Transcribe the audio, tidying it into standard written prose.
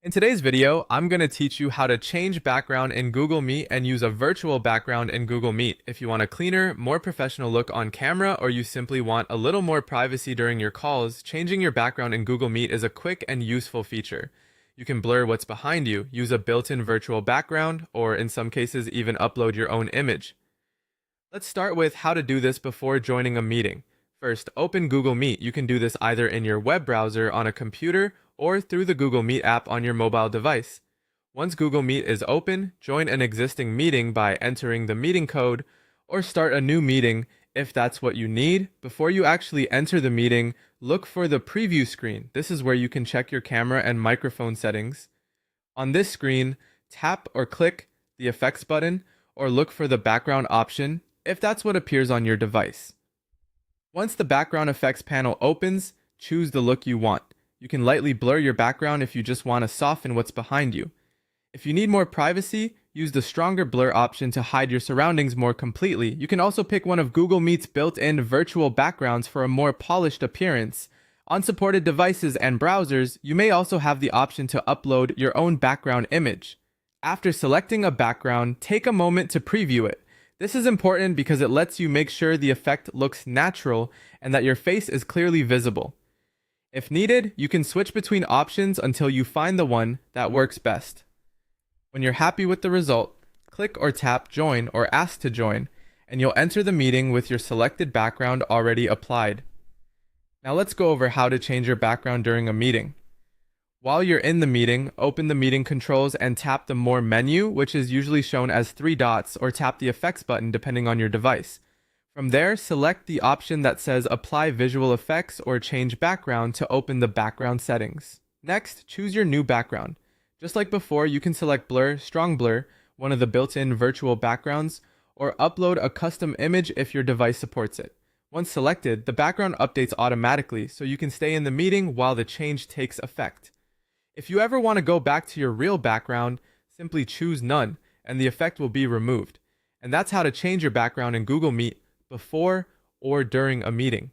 In today's video, I'm going to teach you how to change background in Google Meet and use a virtual background in Google Meet if you want a cleaner, more professional look on camera or you simply want a little more privacy during your calls. Changing your background in Google Meet is a quick and useful feature. You can blur what's behind you, use a built-in virtual background, or in some cases even upload your own image. Let's start with how to do this before joining a meeting. First, open Google Meet. You can do this either in your web browser on a computer or through the Google Meet app on your mobile device. Once Google Meet is open, join an existing meeting by entering the meeting code or start a new meeting if that's what you need. Before you actually enter the meeting, look for the preview screen. This is where you can check your camera and microphone settings. On this screen, tap or click the effects button or look for the background option if that's what appears on your device. Once the background effects panel opens, choose the look you want. You can lightly blur your background if you just want to soften what's behind you. If you need more privacy, use the stronger blur option to hide your surroundings more completely. You can also pick one of Google Meet's built-in virtual backgrounds for a more polished appearance. On supported devices and browsers, you may also have the option to upload your own background image. After selecting a background, take a moment to preview it. This is important because it lets you make sure the effect looks natural and that your face is clearly visible. If needed, you can switch between options until you find the one that works best. When you're happy with the result, click or tap Join or Ask to Join, and you'll enter the meeting with your selected background already applied. Now let's go over how to change your background during a meeting. While you're in the meeting, open the meeting controls and tap the More menu, which is usually shown as 3 dots, or tap the Effects button depending on your device. From there, select the option that says Apply Visual Effects or Change Background to open the background settings. Next, choose your new background. Just like before, you can select Blur, Strong Blur, one of the built-in virtual backgrounds, or upload a custom image if your device supports it. Once selected, the background updates automatically, so you can stay in the meeting while the change takes effect. If you ever want to go back to your real background, simply choose None, and the effect will be removed. And that's how to change your background in Google Meet before or during a meeting.